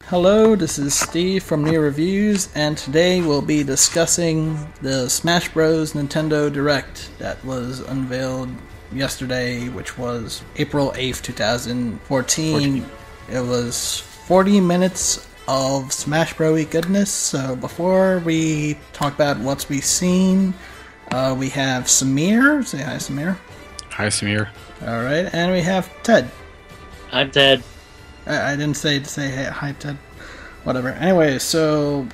Hello, this is Steve from NUReviews, and today we'll be discussing the Smash Bros. Nintendo Direct that was unveiled yesterday, which was April 8th, 2014. It was 40 minutes of Smash Bros. Goodness. So before we talk about what we've seen, we have Samir. Say hi, Samir. Hi, Samir. Alright, and we have Ted. I'm Ted. I didn't say to say hey, hi, Ted. Whatever. Anyway, so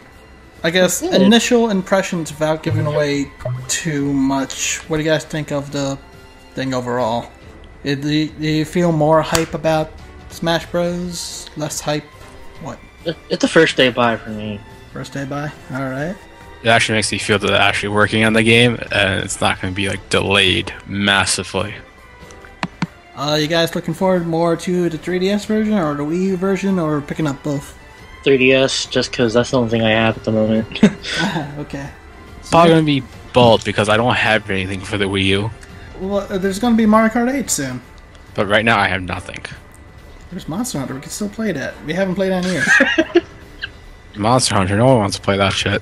I guess initial impressions without giving away too much. What do you guys think of the thing overall? Do you feel more hype about Smash Bros? Less hype? What? It's a first day buy for me. First day buy? Alright. It actually makes me feel that they're actually working on the game, and it's not going to be like delayed massively. You guys looking forward more to the 3DS version or the Wii U version, or picking up both? 3DS, just because that's the only thing I have at the moment. Okay. It's probably going to be both because I don't have anything for the Wii U. Well, there's going to be Mario Kart 8 soon. But right now I have nothing. There's Monster Hunter. We can still play that. We haven't played that in years. Monster Hunter, no one wants to play that shit.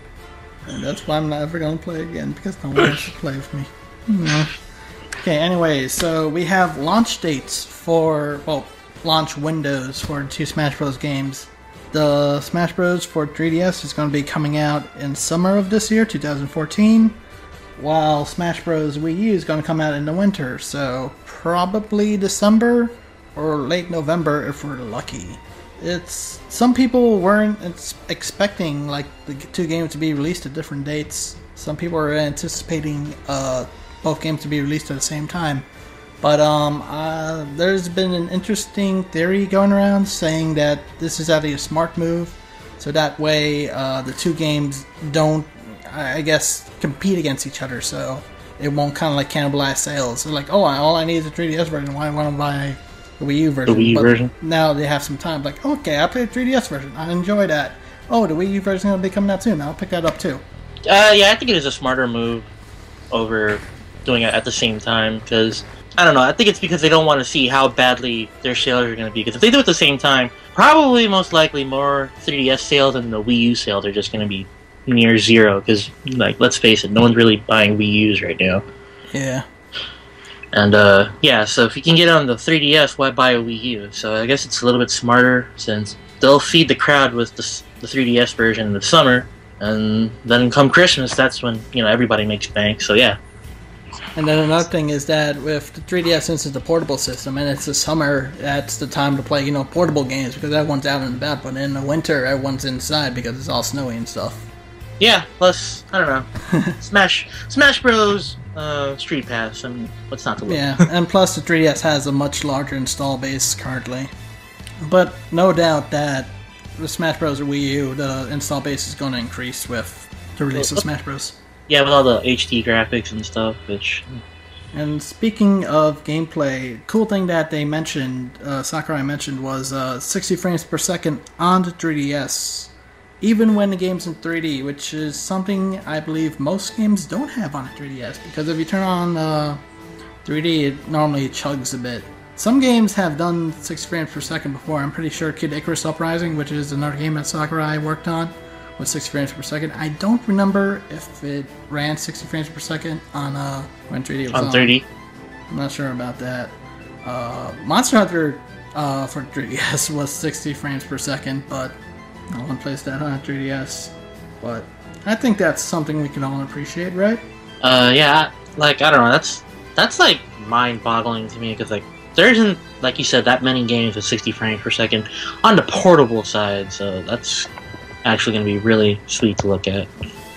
And that's why I'm never going to play again, because no one wants to play with me. Okay, anyway, so we have launch dates for, well, launch windows for two Smash Bros. Games. The Smash Bros. For 3DS is going to be coming out in summer of this year, 2014, while Smash Bros. Wii U is going to come out in the winter, so probably December or late November if we're lucky. Some people weren't expecting like the two games to be released at different dates. Some people are anticipating both games to be released at the same time. But there's been an interesting theory going around saying that this is actually a smart move. So that way the two games don't, I guess, compete against each other. So it won't kind of like cannibalize sales. So like, oh, all I need is a 3DS version. Why want to buy the Wii U version? The Wii U version? Now they have some time. Like, okay, I played the 3DS version. I enjoy that. Oh, the Wii U version is going to be coming out soon. I'll pick that up too. Yeah, I think it is a smarter move over doing it at the same time, because I don't know, I think it's because they don't want to see how badly their sales are going to be, because if they do it at the same time, probably most likely more 3DS sales than the Wii U sales are just going to be near zero, because, like, let's face it, no one's really buying Wii U's right now. Yeah. And, yeah, so if you can get on the 3DS, why buy a Wii U? So I guess it's a little bit smarter, since they'll feed the crowd with the 3DS version in the summer, and then come Christmas, that's when, you know, everybody makes bank, so yeah. And then another thing is that with the 3DS, since it's a portable system and it's the summer, that's the time to play, you know, portable games because everyone's out and about. But in the winter, everyone's inside because it's all snowy and stuff. Yeah, plus, I don't know, Smash Bros. Street Pass, I mean, what's not to love? Yeah, and plus the 3DS has a much larger install base currently. But no doubt that with Smash Bros. Or Wii U, the install base is going to increase with the release of Smash Bros. Yeah, with all the HD graphics and stuff, which... And speaking of gameplay, cool thing that they mentioned, Sakurai mentioned, was 60 frames per second on the 3DS, even when the game's in 3D, which is something I believe most games don't have on a 3DS, because if you turn on 3D, it normally chugs a bit. Some games have done 60 frames per second before. I'm pretty sure Kid Icarus Uprising, which is another game that Sakurai worked on, with 60 frames per second. I don't remember if it ran 60 frames per second on when 3D was on. On 30? I'm not sure about that. Monster Hunter for 3DS was 60 frames per second, but no one plays that on 3DS. But I think that's something we can all appreciate, right? Yeah, like, I don't know, that's like mind-boggling to me, because like, there isn't, like you said, that many games with 60 frames per second on the portable side, so that's actually going to be really sweet to look at.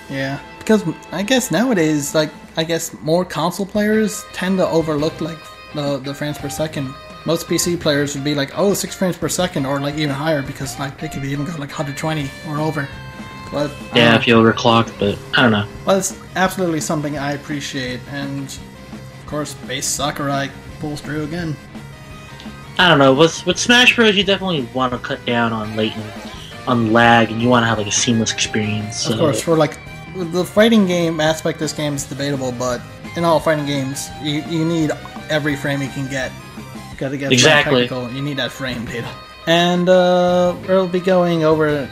Yeah, because I guess nowadays, like, I guess more console players tend to overlook, like, the frames per second. Most PC players would be like, oh, 6 frames per second, or, like, even higher, because, like, they could even go, like, 120 or over. But yeah, if you overclock, but I don't know. Well, it's absolutely something I appreciate, and, of course, base Sakurai pulls through again. I don't know, with Smash Bros, you definitely want to cut down on lag, and you want to have like a seamless experience. So. Of course, for like the fighting game aspect, this game is debatable, but in all fighting games, you need every frame you can get. You gotta get exactly. You need that frame data. And we'll be going over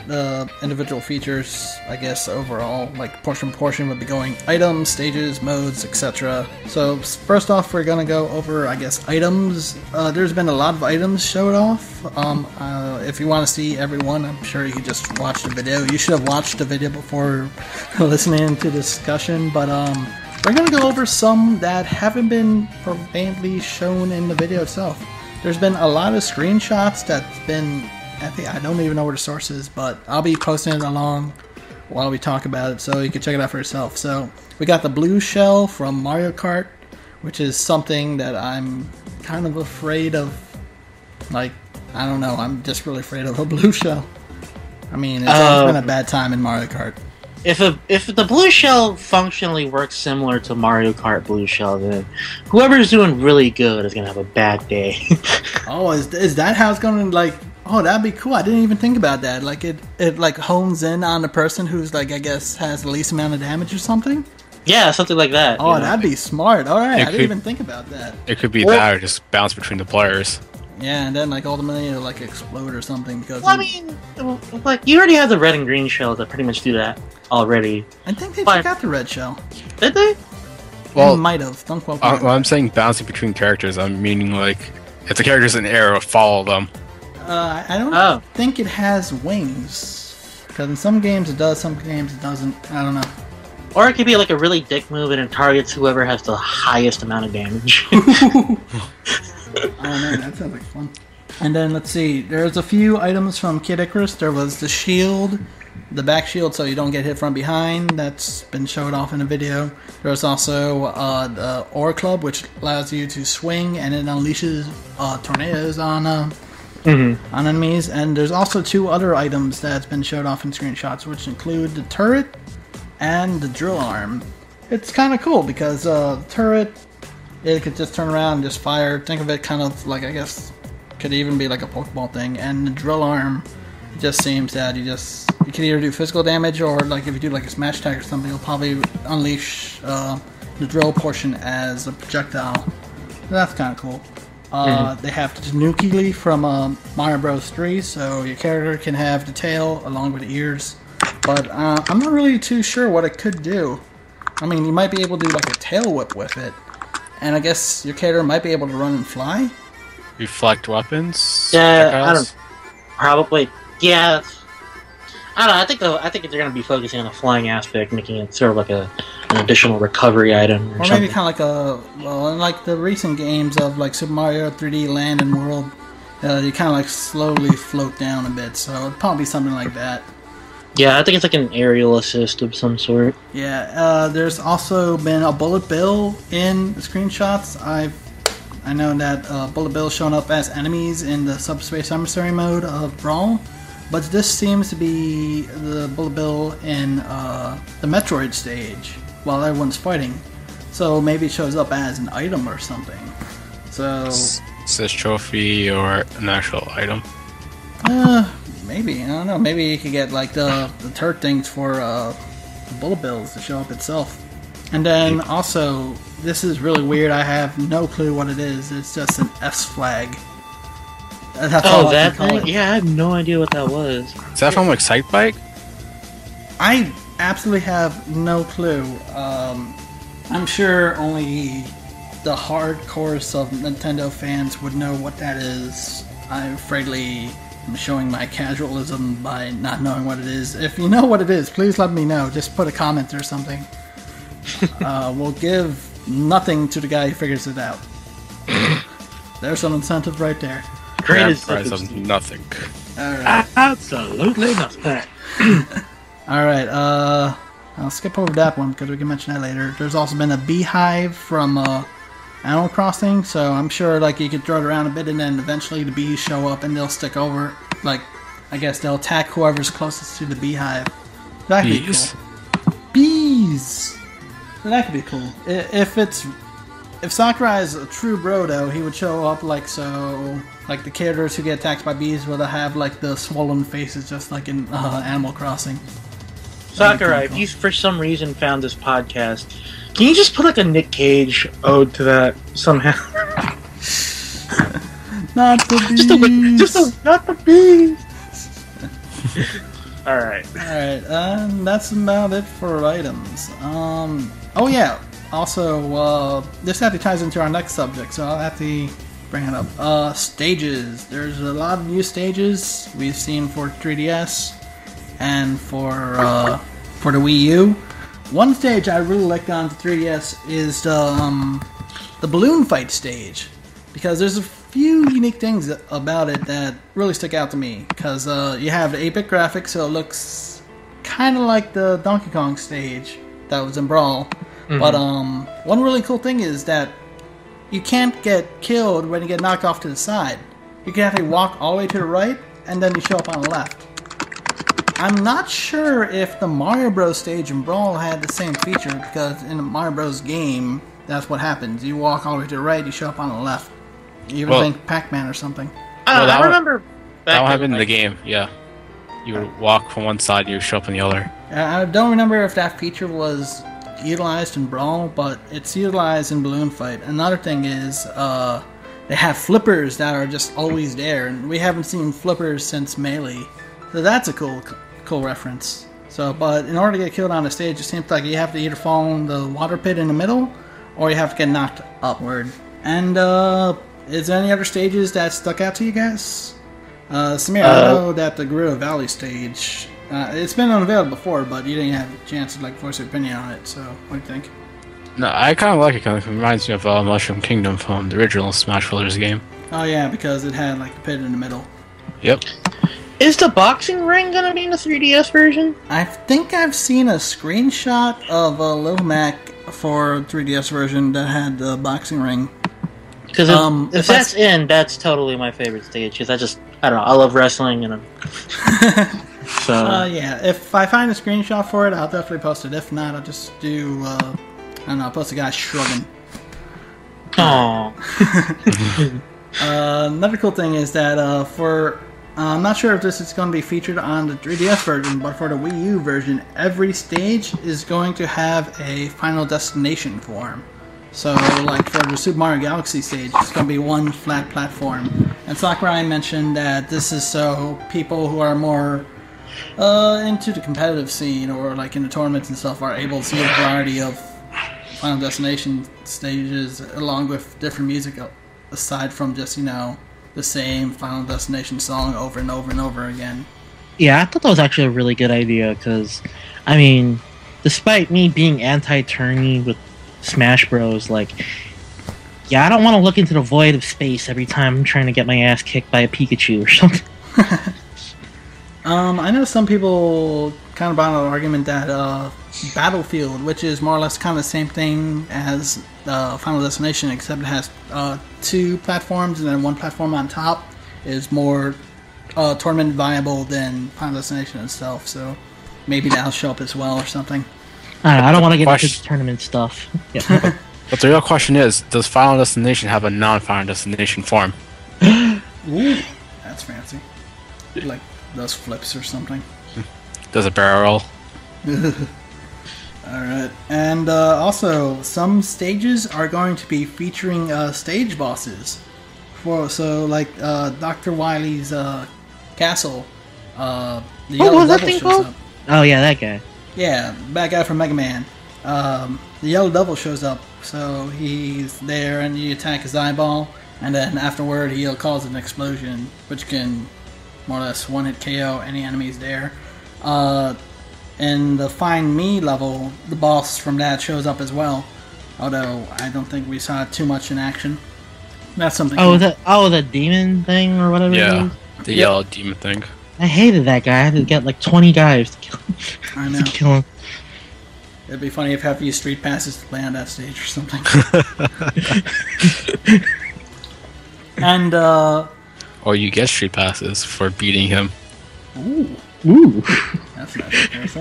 individual features, I guess, overall. Like, portion we'll be going items, stages, modes, etc. So, first off, we're going to go over, I guess, items. There's been a lot of items showed off. If you want to see every one, I'm sure you could just watch the video. You should have watched the video before listening to the discussion. But we're going to go over some that haven't been prominently shown in the video itself. There's been a lot of screenshots that's been, I don't even know where the source is, but I'll be posting it along while we talk about it, so you can check it out for yourself. So, we got the blue shell from Mario Kart, which is something that I'm kind of afraid of. Like, I don't know, I'm just really afraid of a blue shell. I mean, it's always been a bad time in Mario Kart. If the blue shell functionally works similar to Mario Kart blue shell, then whoever's doing really good is gonna have a bad day. Oh, is that how it's gonna, like? Oh, that'd be cool. I didn't even think about that. Like it like hones in on the person who's, like, I guess has the least amount of damage or something. Yeah, something like that. Oh, that'd be smart. All right, I didn't even think about that. It could be that or just bounce between the players. Yeah, and then, like, ultimately it'll, like, explode or something because... Well, I mean, like, you already have the red and green shells that pretty much do that already. I think they took out the red shell. Did they? Well, they might have. Don't quote me. When I'm saying bouncing between characters, I'm meaning, like, if the character's in the air, follow them. I don't think it has wings. Because in some games it does, some games it doesn't. I don't know. Or it could be, like, a really dick move and it targets whoever has the highest amount of damage. I don't know, that sounds like fun. And then, let's see, there's a few items from Kid Icarus. There was the shield, the back shield so you don't get hit from behind. That's been showed off in a video. There's also the Ore Club, which allows you to swing and it unleashes tornadoes on enemies. And there's also two other items that's been showed off in screenshots, which include the turret and the drill arm. It's kind of cool because the turret, it could just turn around and just fire. Think of it kind of like, I guess, could even be like a Pokeball thing. And the drill arm, it just seems that you can either do physical damage or, like, if you do like a smash attack or something, you'll probably unleash the drill portion as a projectile. So that's kind of cool. They have the Tanuki Leaf from Mario Bros. 3, so your character can have the tail along with the ears. But I'm not really too sure what it could do. I mean, you might be able to do like a tail whip with it. And I guess your character might be able to run and fly? Reflect weapons? Yeah, I don't... Probably. Yeah. I don't know, I think they're going to be focusing on the flying aspect, making it sort of like an additional recovery item. Or maybe kind of like in like the recent games of like Super Mario 3D Land and World, you kind of like slowly float down a bit, so it'd probably be something like that. Yeah, I think it's like an aerial assist of some sort. Yeah, there's also been a Bullet Bill in the screenshots. I know that Bullet Bill shown up as enemies in the Subspace Emissary mode of Brawl, but this seems to be the Bullet Bill in the Metroid stage while everyone's fighting. So maybe it shows up as an item or something. So Is this trophy or an actual item? Maybe, I don't know. Maybe you could get like the turret things for the Bullet Bills to show up itself. And then also, this is really weird. I have no clue what it is. It's just an S flag. That's all I that can call thing? it. Yeah, I have no idea what that was. Is that from Excite Bike? I absolutely have no clue. I'm sure only the hardcores of Nintendo fans would know what that is. I'm showing my casualism by not knowing what it is. If you know what it is, please let me know. Just put a comment or something. We'll give nothing to the guy who figures it out. There's some incentive right there. Great prize of nothing. Alright. Absolutely nothing. Alright, I'll skip over that one because we can mention that later. There's also been a beehive from Animal Crossing, so I'm sure like you could throw it around a bit and then eventually the bees show up and they'll stick over. Like, I guess they'll attack whoever's closest to the beehive. That could be cool. Bees! So that could be cool. If Sakurai is a true bro though, he would show up like the characters who get attacked by bees would have like the swollen faces just like in Animal Crossing. Sakurai, if you for some reason found this podcast, can you just put like a Nick Cage ode to that somehow? Not the beast. Not the beast. All right. That's about it for items. Oh yeah. Also, this actually ties into our next subject, so I'll have to bring it up. Stages. There's a lot of new stages we've seen for 3DS and for the Wii U. One stage I really liked on the 3DS is the balloon fight stage, because there's a few unique things about it that really stick out to me. Because you have the 8-bit graphics, so it looks kind of like the Donkey Kong stage that was in Brawl. Mm-hmm. But one really cool thing is that you can't get killed when you get knocked off to the side. You can actually walk all the way to the right, and then you show up on the left. I'm not sure if the Mario Bros. Stage in Brawl had the same feature, because in the Mario Bros. Game, that's what happens. You walk all the way to the right, you show up on the left. You even think Pac-Man or something. I remember that one happened in the game, yeah. You would walk from one side, you would show up on the other. I don't remember if that feature was utilized in Brawl, but it's utilized in Balloon Fight. Another thing is, they have flippers that are just always there, and we haven't seen flippers since Melee. So that's a cool reference. So, but in order to get killed on the stage, it seems like you have to either fall in the water pit in the middle, or you have to get knocked upward. And, is there any other stages that stuck out to you guys? Samir, I know that the Gorilla Valley stage, it's been unveiled before, but you didn't have a chance to voice your opinion on it, so what do you think? No, I kind of like it. It reminds me of Mushroom Kingdom from the original Smash Bros. Game. Oh yeah, because it had the pit in the middle. Yep. Is the boxing ring gonna be in the 3DS version? I think I've seen a screenshot of a Little Mac for 3DS version that had the boxing ring. Because if that's that's totally my favorite stage. Because I don't know, I love wrestling and so yeah, if I find a screenshot for it, I'll definitely post it. If not, I'll just do I don't know, I'll post a guy shrugging. Aww. Another cool thing is that I'm not sure if this is going to be featured on the 3DS version, but for the Wii U version, every stage is going to have a Final Destination form. So, for the Super Mario Galaxy stage, it's going to be one flat platform. And Sakurai mentioned that this is so people who are more into the competitive scene, or in the tournaments and stuff, are able to see a variety of Final Destination stages, along with different music, aside from just, the same Final Destination song over and over and over again. Yeah, I thought that was actually a really good idea, because, despite me being anti-tourney with Smash Bros, I don't want to look into the void of space every time I'm trying to get my ass kicked by a Pikachu or something. I know some people kind of brought an argument that Battlefield, which is more or less kind of the same thing as Final Destination, except it has 2 platforms and then 1 platform on top, is more tournament viable than Final Destination itself. So maybe that'll show up as well or something. I don't want to get into the tournament stuff. Yeah. But the real question is, does Final Destination have a non-Final Destination form? Ooh, that's fancy. Those flips or something. Does a barrel roll? Alright, and also, some stages are going to be featuring stage bosses. Dr. Wily's castle, the Yellow Devil shows up. Oh yeah, that guy. Yeah, bad guy from Mega Man. The Yellow Devil shows up, so he's there and you attack his eyeball, and then afterward he'll cause an explosion, which can more or less one-hit KO any enemies there. In the Find Me level, the boss from that shows up as well, although I don't think we saw too much in action. That's something. The demon thing or whatever. Yeah, the yellow demon thing. I hated that guy. I had to get 20 guys to kill him. I know. To kill him. It'd be funny if I have to use street passes to play on that stage or something. And or you get street passes for beating him. Ooh. That's nice.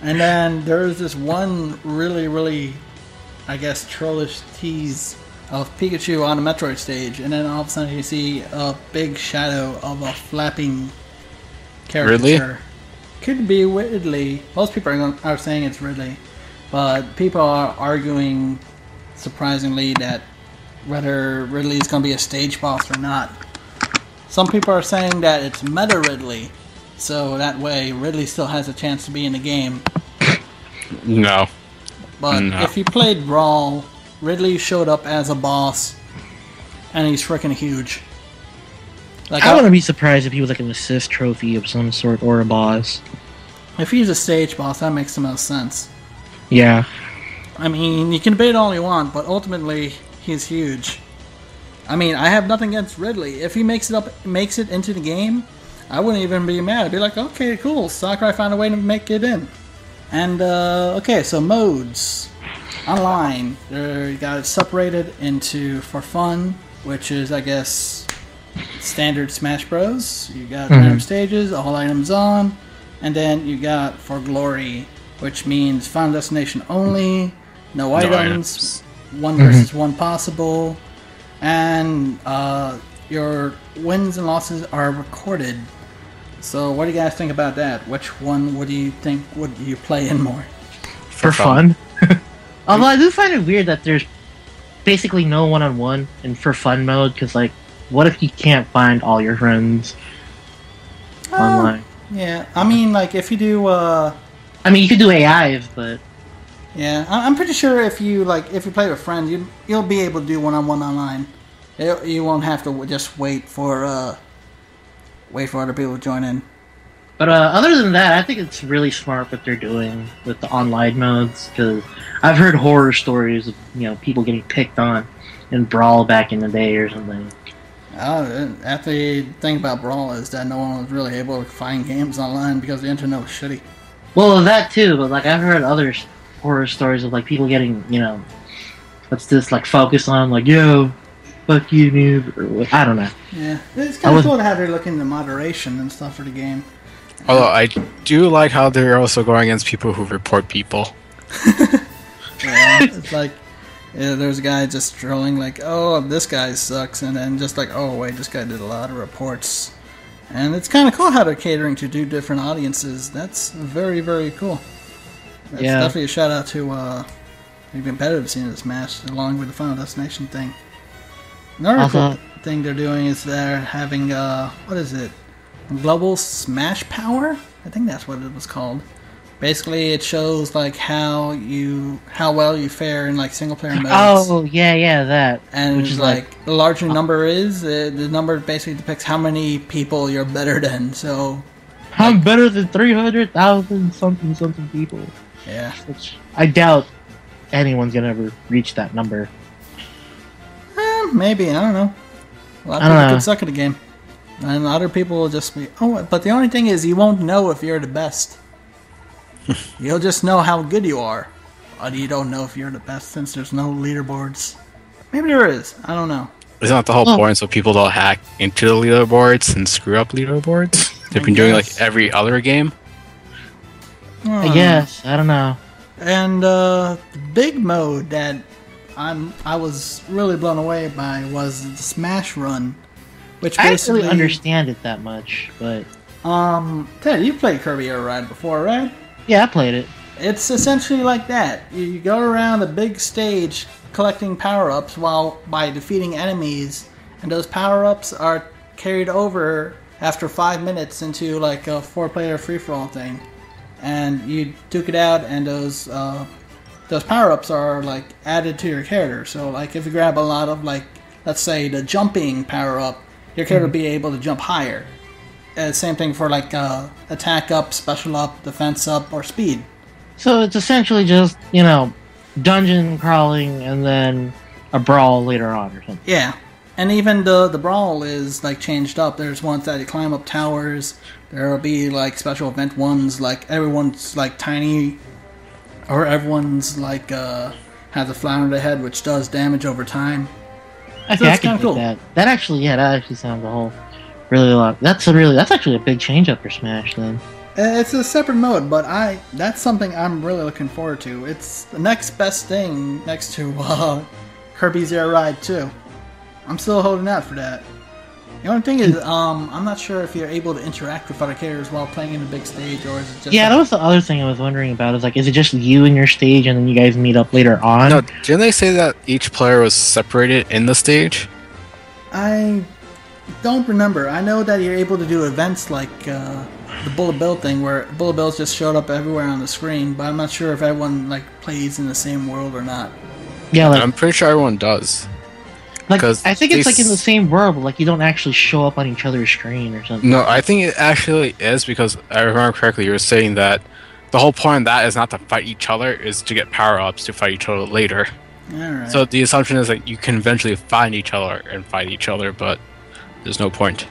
And then there's this one really, I guess, trollish tease of Pikachu on a Metroid stage, and then all of a sudden you see a big shadow of a flapping caricature. Ridley? Could be Ridley. Most people are saying it's Ridley, but people are arguing, surprisingly, that whether Ridley is going to be a stage boss or not. some people are saying that it's meta Ridley, so that way Ridley still has a chance to be in the game. No. But No. if you played Brawl, Ridley showed up as a boss, and he's freaking huge. Like, I wouldn't be surprised if he was like an assist trophy of some sort or a boss. if he's a stage boss, that makes the most sense. Yeah. I mean, you can debate all you want, but ultimately, he's huge. I mean, I have nothing against Ridley. If he makes it into the game, I wouldn't even be mad. I'd be like, okay, cool, Sakurai found a way to make it in. And, okay, so modes. Online, you got it separated into for fun, which is, I guess, standard Smash Bros. You got random stages, all items on, and then you got for glory, which means final destination only, no items, one versus one possible, and your wins and losses are recorded. So what do you guys think about that? Which one would you think would you play in more? For fun? Although I do find it weird that there's basically no one-on-one in for fun mode, because, like, what if you can't find all your friends online? Yeah, I mean, like, if you do, I mean, you could do AIs, but... yeah, I'm pretty sure if you play with friends, you'll be able to do one-on-one online. You won't have to just wait for other people to join in. But other than that, I think it's really smart what they're doing with the online modes, because I've heard horror stories of, people getting picked on in Brawl back in the day or something. The thing about Brawl is that no one was really able to find games online because the internet was shitty. Well, that too, but, like, I've heard other horror stories of, like, people getting, what's this, like, focus on, like, yo, fuck you, noob, or I don't know. Yeah, it's kind of cool to have her look into moderation and stuff for the game. Although I do like how they're also going against people who report people. Yeah, it's like, there's a guy just trolling like, oh, this guy sucks, and then just like, oh wait, this guy did a lot of reports. And it's kind of cool how they're catering to do different audiences. That's very, very cool. That's definitely a shout out to the competitive scene of this match, along with the Final Destination thing. Another cool thing they're doing is they're having, what is it? Global Smash Power? I think that's what it was called. Basically, it shows like how well you fare in like single player modes. Oh, yeah, that. And which is like the larger number is, the number basically depicts how many people you're better than. So I'm better than 300,000 something people. Yeah. Which I doubt anyone's gonna ever reach that number. Maybe, I don't know. A lot of people could suck at the game. And other people will just be, but the only thing is you won't know if you're the best. You'll just know how good you are. But you don't know if you're the best since there's no leaderboards. Maybe there is. I don't know. Isn't that the whole point? So people don't hack into the leaderboards and screw up leaderboards? They've been doing like every other game? I guess. I don't know. And the big mode that I was really blown away by was the Smash Run. Which I basically, don't really understand it that much, but... Ted, you played Kirby Air Ride before, right? Yeah, I played it. It's essentially like that. You go around a big stage collecting power-ups by defeating enemies, and those power-ups are carried over after 5 minutes into like a 4-player free-for-all thing. And you duke it out, and those power-ups are like added to your character. So like if you grab a lot of like, let's say the jumping power-up, your character will be able to jump higher. Same thing for like attack up, special up, defense up, or speed. So it's essentially just, dungeon crawling and then a brawl later on or something. Yeah. And even the brawl is like changed up. There's ones that you climb up towers. There'll be like special event ones, like everyone's like tiny, or everyone's like has a flower on their head, which does damage over time. Okay, I can cool. That. That actually sounds a whole really a lot. That's actually a big change up for Smash then. It's a separate mode, but that's something I'm really looking forward to. It's the next best thing next to Kirby's Air Ride 2. I'm still holding out for that. The only thing is, I'm not sure if you're able to interact with other characters while playing in a big stage, or is it just... Yeah, that was the other thing I was wondering about. Is it just you and your stage, and then you guys meet up later on? No, didn't they say that each player was separated in the stage? I don't remember. I know that you're able to do events like the Bullet Bill thing, where Bullet Bills just showed up everywhere on the screen, but I'm not sure if everyone like plays in the same world or not. Yeah, like, I'm pretty sure everyone does. like I think it's like in the same world, but like you don't actually show up on each other's screen or something. No, I think it actually is, because I remember correctly, you were saying that the whole point of that is not to fight each other, is to get power-ups to fight each other later. Alright. So the assumption is that you can eventually find each other and fight each other, but there's no point.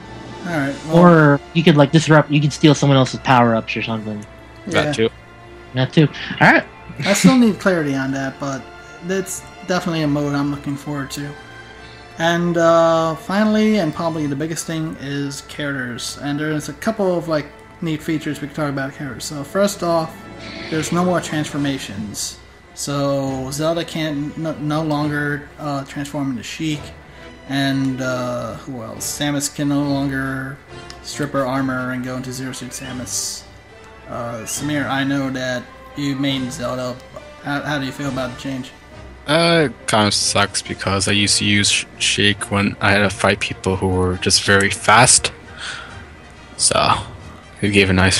Alright. Or you could like disrupt. You could steal someone else's power ups or something. That too. That too. All right. I still need clarity on that, but it's definitely a mode I'm looking forward to. And finally, and probably the biggest thing, is characters. And there's a couple of like neat features we can talk about characters. So first off, there's no more transformations. So Zelda can no longer transform into Sheik. And who else? Samus can no longer strip her armor and go into Zero Suit Samus. Samir, I know that you main Zelda. How do you feel about the change? It kind of sucks, because I used to use Sheik when I had to fight people who were just very fast. So it gave a nice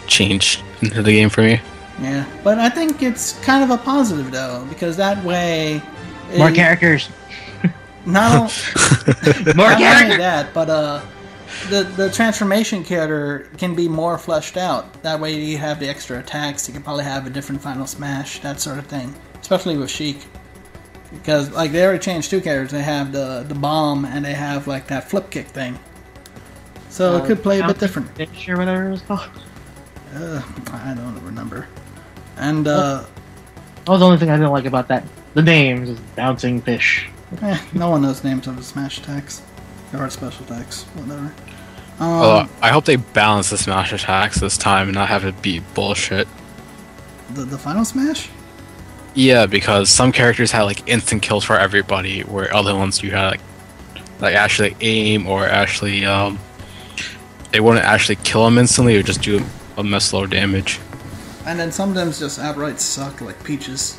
change into the game for me. Yeah, but I think it's kind of a positive though, because that way More characters. Not More not only characters. that, but the transformation character can be more fleshed out. That way you have the extra attacks. You can probably have a different final smash, that sort of thing. Especially with Sheik, because like they already changed two characters. They have the bomb and they have like that flip kick thing. So it could play a bit different. Fish or whatever it's called. I don't remember. And That was the only thing I didn't like about that. The names is bouncing fish. no one knows names of the smash attacks or special attacks, whatever. I hope they balance the smash attacks this time and not have it be bullshit. The final smash? Yeah, because some characters had like instant kills for everybody, where other ones you had like actually aim, or actually they wouldn't actually kill them instantly, or just do a mess low damage. And then some of them just outright suck, like Peaches.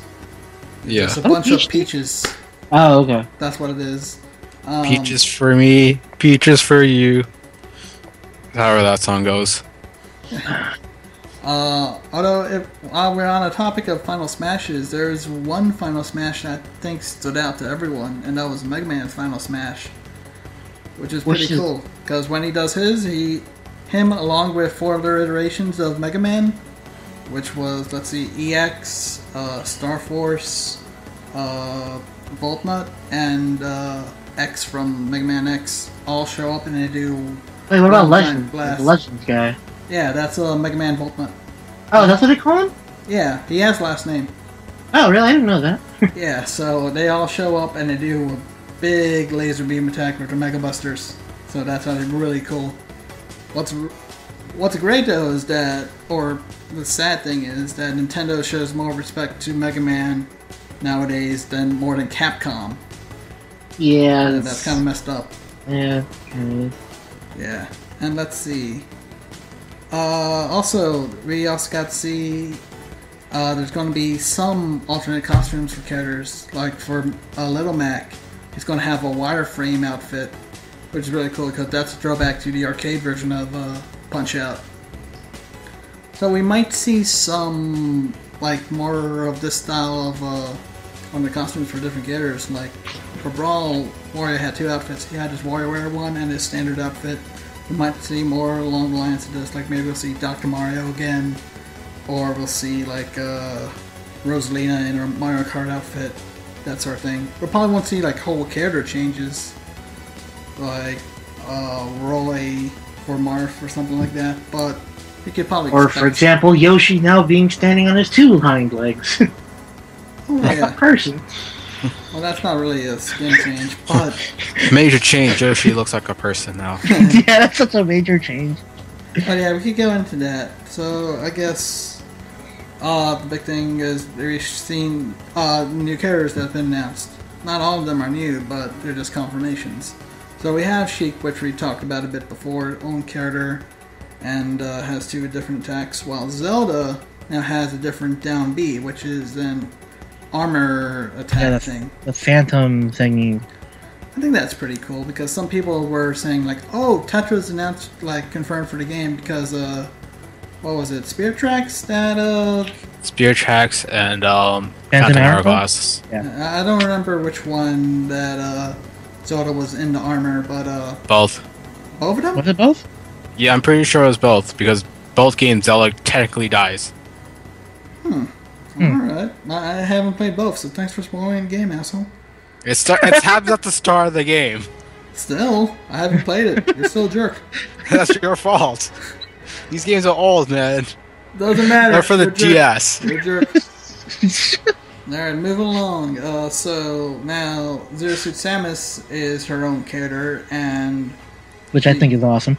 Yeah, Just a bunch of Peaches. Oh, okay. That's what it is. Peaches for me, peaches for you. However that song goes. Although, while we're on the topic of Final Smashes, there's one Final Smash that I think stood out to everyone, and that was Mega Man's Final Smash. Which is pretty cool, because when he does his, him along with 4 other iterations of Mega Man, which was, let's see, EX, Star Force, Voltnut, and X from Mega Man X, all show up and they do... Wait, what about Legend? Legends? The Legends guy. Yeah, that's Mega Man Voltnut. Oh, that's what they call him? Yeah, he has last name. Oh, really? I didn't know that. Yeah, so they all show up and they do a big laser beam attack with their Mega Busters. So that's really cool. What's great though is that, or the sad thing is that Nintendo shows more respect to Mega Man nowadays than Capcom. Yeah. And that's kind of messed up. Yeah. Yeah, and let's see. Also, we also got to see there's going to be some alternate costumes for characters. Like for Little Mac, he's going to have a wireframe outfit, which is really cool because that's a throwback to the arcade version of Punch-Out. So we might see some like more of this style of on the costumes for different characters. Like for Brawl, Wario had 2 outfits. He had his WarioWare one and his standard outfit. We might see more along the lines of this, like maybe we'll see Dr. Mario again, or we'll see like Rosalina in her Mario Kart outfit, that sort of thing. We probably won't see like whole character changes, like Roy or Marth or something like that, but you could probably Or for example, Yoshi now being standing on his 2 hind legs. Like a person. Well, that's not really a skin change, but... Major change, Yoshi looks like a person now. Yeah, that's such a major change. But yeah, we could go into that. So, I guess... the big thing is we've seen new characters that have been announced. Not all of them are new, but they're just confirmations. So we have Sheik, which we talked about a bit before, own character, and has 2 different attacks, while Zelda now has a different down B, which is an armor attack thing. The phantom thingy. I think that's pretty cool because some people were saying like, "Oh, Tetra's announced like confirmed for the game because what was it? Spear Tracks that Spear Tracks and Phantom Hourglass. Yeah. I don't remember which one that Zelda was in the armor, but Both. both of them. Was it both? Yeah, I'm pretty sure it was both because both games Zelda technically dies. Alright. I haven't played both, so thanks for spoiling the game, asshole. It happens at the start of the game. Still, I haven't played it. You're still a jerk. That's your fault. These games are old, man. Doesn't matter. They're for the You're a jerk. DS. You're a jerk. Alright, moving along. So now Zero Suit Samus is her own character, and Which I think is awesome.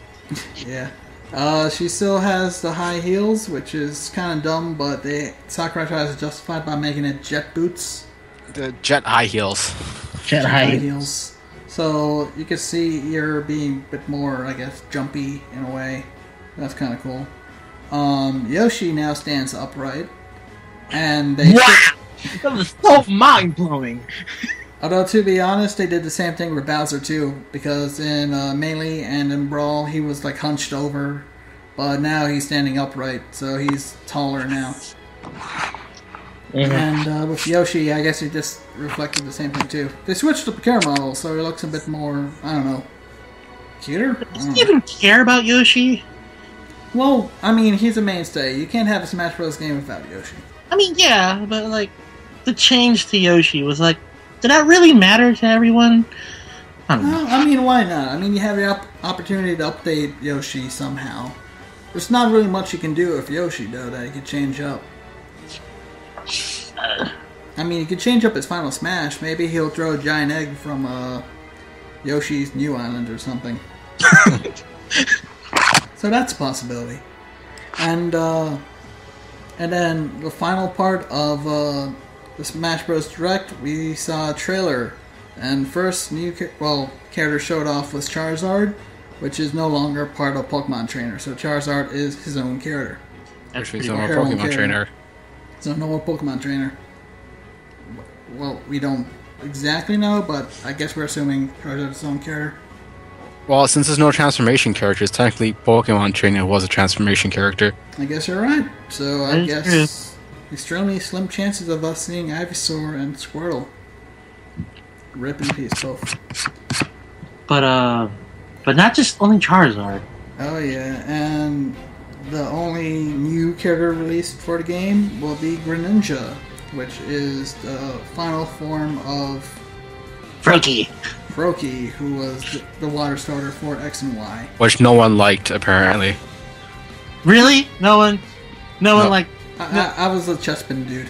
yeah. She still has the high heels, which is kind of dumb, but Sakurai tries to justify it by making it jet boots. The jet high heels. Jet high. Heels. So you can see you're being a bit more, I guess, jumpy in a way. That's kind of cool. Yoshi now stands upright, and they. Wow! That was so mind blowing. Although to be honest, they did the same thing with Bowser too, because in Melee and in Brawl he was like hunched over, but now he's standing upright, so he's taller now. And with Yoshi, I guess it just reflected the same thing too. They switched the character model, so it looks a bit more, I don't know, cuter? Do you even care about Yoshi? Well, I mean, he's a mainstay. You can't have a Smash Bros. Game without Yoshi. I mean, yeah, but like, the change to Yoshi was like, did that really matter to everyone? I don't know. Well, I mean, why not? I mean, you have the opportunity to update Yoshi somehow. There's not really much you can do with Yoshi, though, that you could change up. I mean, you could change up his final smash. Maybe he'll throw a giant egg from Yoshi's New Island or something. So that's a possibility. And then the final part of the Smash Bros. Direct, we saw a trailer. And first new character showed off was Charizard, which is no longer part of Pokemon Trainer. So Charizard is his own character. Actually, pretty some more cool. Her own Pokemon character. Trainer. So no more Pokemon Trainer. Well, we don't exactly know, but I guess we're assuming Charizard is his own character. Well, since there's no transformation characters, technically Pokemon Trainer was a transformation character. I guess you're right. So I That is guess extremely slim chances of us seeing Ivysaur and Squirtle. Rip in peace, both. But not just only Charizard. Oh yeah, and the only new character released for the game will be Greninja, which is the final form of Froakie. Froakie, who was the water starter for X and Y. Which no one liked, apparently. Really? No one like. I was a chestpin dude.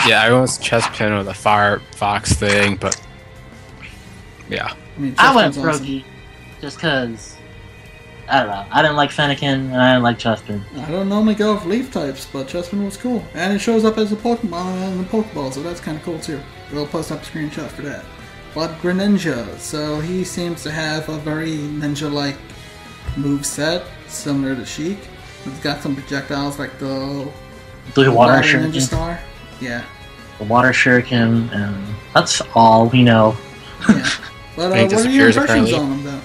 Yeah, everyone's chest pin or the Firefox thing, but yeah. I mean, I went Chespin's awesome. Froakie just because. I don't know. I didn't like Fennekin and I didn't like Chespin. I don't normally go with leaf types, but Chespin was cool. And it shows up as a Pokemon in the Pokeball, so that's kind of cool too. We'll post up a screenshot for that. But Greninja, so he seems to have a very ninja-like moveset, similar to Sheik. He's got some projectiles like the Water Ninja Shuriken. Star. Yeah. The Water Shuriken, and that's all we know. Yeah. But And he what are your disappears, impressions apparently. on him, though?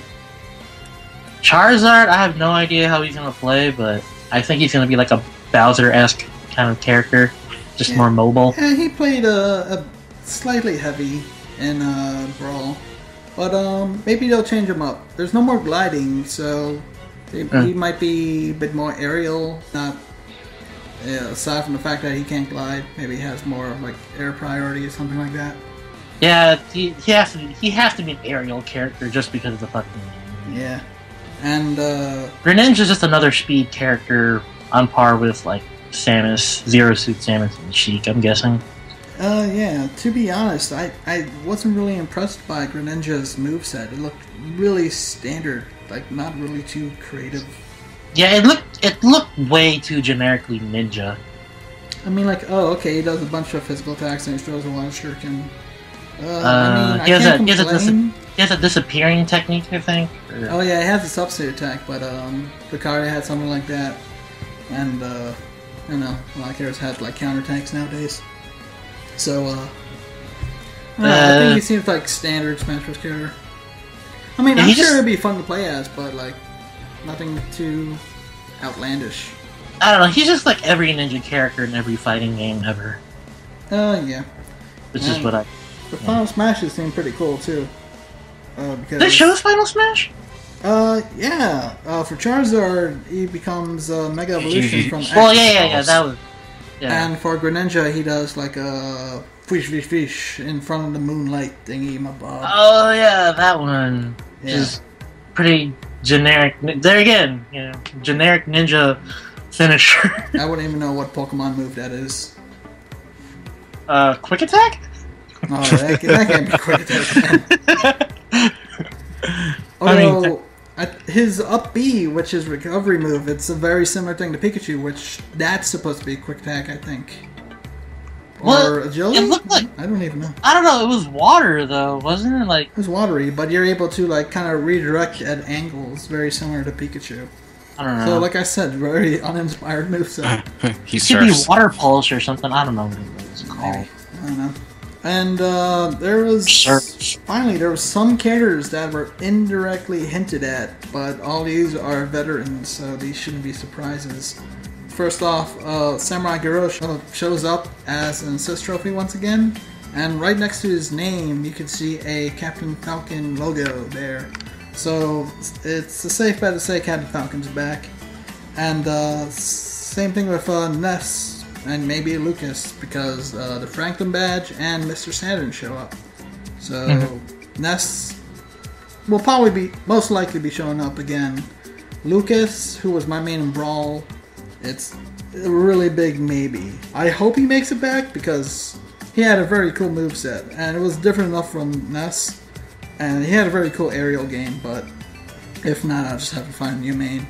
Charizard, I have no idea how he's gonna play, but I think he's gonna be like a Bowser-esque kind of character, just Yeah. more mobile. Yeah, he played a slightly heavy in Brawl. But maybe they'll change him up. There's no more gliding, so he might be a bit more aerial. Not aside from the fact that he can't glide, maybe he has more like air priority or something like that. Yeah, he has to be an aerial character just because of the fucking. Yeah, and Greninja's just another speed character on par with like Samus, Zero Suit Samus, and Sheik. I'm guessing. yeah. To be honest, I wasn't really impressed by Greninja's moveset. It looked really standard, like not really too creative. Yeah, it looked way too generically ninja. I mean, like, oh, okay, he does a bunch of physical attacks and he throws a water shuriken. I mean, I he has can't a complain. He has a disappearing technique, I think. Oh yeah, it has a substitute attack, but Lucario had something like that, and I don't know, a lot of characters had like counter tanks nowadays. So I think he seems like standard Smash Bros. Character. I mean, I'm sure it'd be fun to play as, but like nothing too outlandish. I don't know. He's just like every ninja character in every fighting game ever. Yeah. Which is what I. The Final Smashes seem pretty cool too. Did they show us Final Smash? Yeah. For Charizard, he becomes Mega Evolution from X. Well, yeah. That was. Yeah. And for Greninja, he does like a fish in front of the moonlight thingy, my bob. Oh yeah, that one is pretty generic. There again, generic ninja finisher. I wouldn't even know what Pokemon move that is. Quick Attack? Oh, that can't be Quick Attack. Although, his Up B, which is Recovery move, it's a very similar thing to Pikachu, which that's supposed to be Quick Attack, I think. Or Agility? It looked like... I don't even know. I don't know, it was water, though, wasn't it? Like it was watery, but you're able to, like, kind of redirect at angles, very similar to Pikachu. I don't know. So, like I said, very uninspired moveset. It could be Water Pulse or something, I don't know what it was called. Maybe. I don't know. And there was... Finally, there were some characters that were indirectly hinted at, but all these are veterans, so these shouldn't be surprises. First off, Samurai Goro shows up as an assist trophy once again, and right next to his name you can see a Captain Falcon logo there. So it's a safe bet to say Captain Falcon's back. And same thing with Ness and maybe Lucas, because the Franklin badge and Mr. Saturn show up. So Ness will probably most likely be showing up again. Lucas, who was my main in Brawl, it's a really big maybe. I hope he makes it back because he had a very cool moveset and it was different enough from Ness, and he had a very cool aerial game, but if not, I'll just have to find a new main.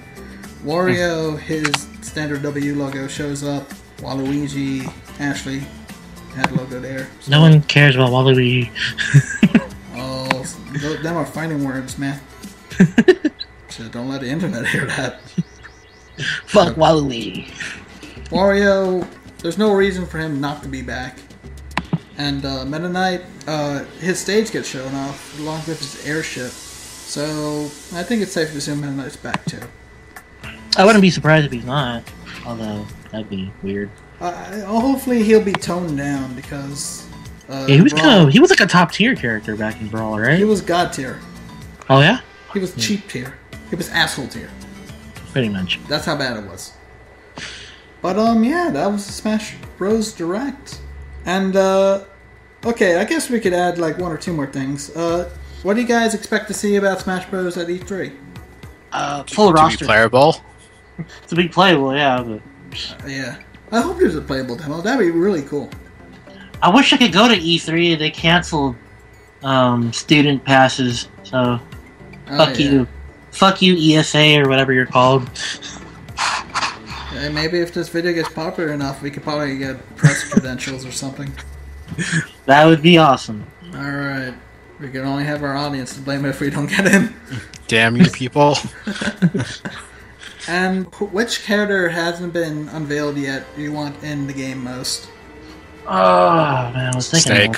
Wario, his standard W logo shows up. Waluigi, Ashley had logo there. So. No one cares about Waluigi. Oh, them are fighting words, man. So don't let the internet hear that. Fuck Wily. Wario, there's no reason for him not to be back. And Meta Knight, his stage gets shown off along with his airship. So I think it's safe to assume Meta Knight's back too. I wouldn't be surprised if he's not. Although that'd be weird. Hopefully he'll be toned down because he was he was like a top tier character back in Brawl, right? He was god tier. Oh yeah? He was cheap tier. He was asshole tier. Pretty much. That's how bad it was. But yeah, that was the Smash Bros. Direct. And okay, I guess we could add like one or two more things. What do you guys expect to see about Smash Bros. At E3? Full roster. To be playable? To be playable, yeah. But... yeah. I hope there's a playable demo. That'd be really cool. I wish I could go to E3. They canceled student passes, so fuck you. Fuck you, ESA, or whatever you're called. Yeah, maybe if this video gets popular enough, we could probably get press credentials or something. That would be awesome. Alright. We can only have our audience to blame if we don't get in. Damn you people. And which character hasn't been unveiled yet you want in the game most? Oh, man, I was thinking...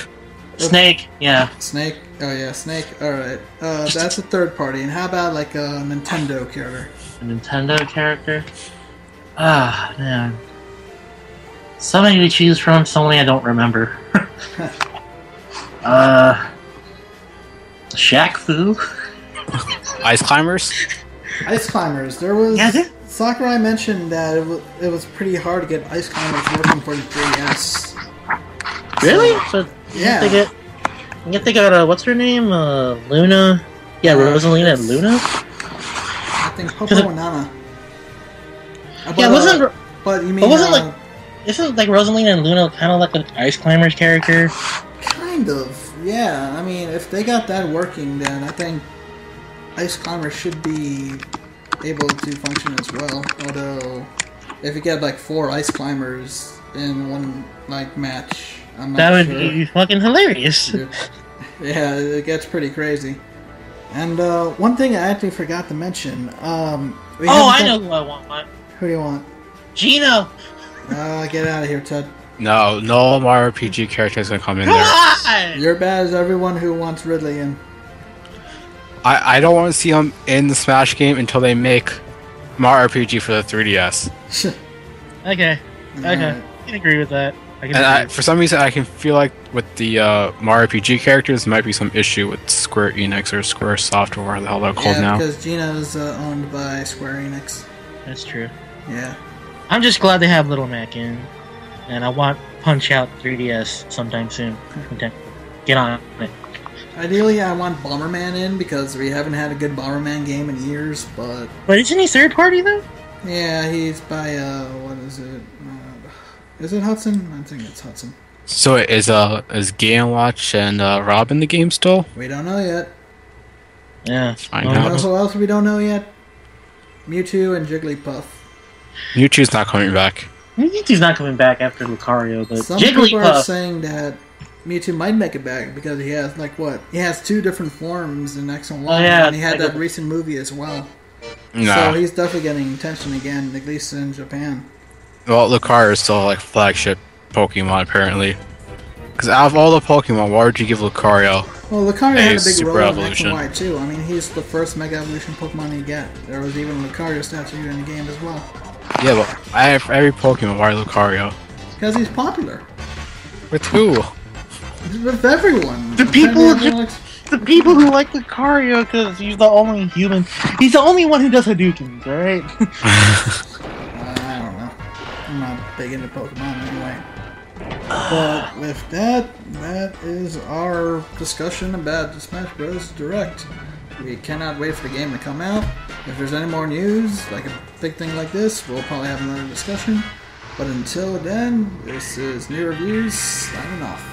Snake, yeah. Snake? Oh, yeah, Snake. Alright. That's a third party. And how about, like, a Nintendo character? A Nintendo character? Ah, man. So many to choose from, so many I don't remember. Shaq Fu? Ice Climbers? Ice Climbers. There was... Yeah, Sakurai mentioned that it was pretty hard to get Ice Climbers working for the 3DS. Really? So, yeah. They got, what's her name? Luna? Yeah, Rosalina and Luna? I think Popo and Nana. Yeah, wasn't... But you mean... But wasn't, like... Isn't, like, Rosalina and Luna kind of like an Ice Climbers character? Kind of, yeah. I mean, if they got that working, then I think Ice Climbers should be able to function as well. Although, if you get, like, 4 Ice Climbers in one, like, match... That would be fucking hilarious. Yeah, it gets pretty crazy. And one thing I actually forgot to mention. I know who I want. Who do you want? Gino. Get out of here, Ted. No Mario RPG character is gonna come in there. God! You're bad as everyone who wants Ridley in. I don't want to see him in the Smash game until they make Mario RPG for the 3DS. Okay. Alright. I can agree with that. For some reason, I can feel like with the Mario RPG characters, there might be some issue with Square Enix or Square Soft or whatever the hell they're called now. Because Gina's owned by Square Enix. That's true. Yeah. I'm just glad they have Little Mac in, and I want Punch Out 3DS sometime soon. Okay. Get on it. Ideally, I want Bomberman in because we haven't had a good Bomberman game in years, but... But isn't he third party, though? Yeah, he's by, what is it? Is it Hudson? I think it's Hudson. So is Game Watch and Rob in the game still? We don't know yet. Yeah. Find You know out. who else we don't know yet? Mewtwo and Jigglypuff. Mewtwo's not coming back. Mewtwo's not coming back after Lucario, but Some people are Jigglypuff. saying that Mewtwo might make it back because he has, like, what? He has 2 different forms in X and Y, yeah, and he had like that recent movie as well. Nah. So he's definitely getting attention again, at least in Japan. Well, Lucario is still like flagship Pokemon apparently. Because out of all the Pokemon, why would you give Lucario? Well, Lucario had a big Super role in X Evolution. and Y too. I mean, he's the first Mega Evolution Pokemon you get. There was even a Lucario statue in the game as well. Yeah, but I have every Pokemon. Why Lucario? Because he's popular. With who? With everyone. The people- Everyone likes- The people who like Lucario because he's the only human. He's the only one who does Hadoukens, alright? I don't know. I'm not big into Pokemon anyway. But with that is our discussion about the Smash Bros. Direct. We cannot wait for the game to come out. If there's any more news, like a big thing like this, we'll probably have another discussion. But until then, this is NUReviews, signing off.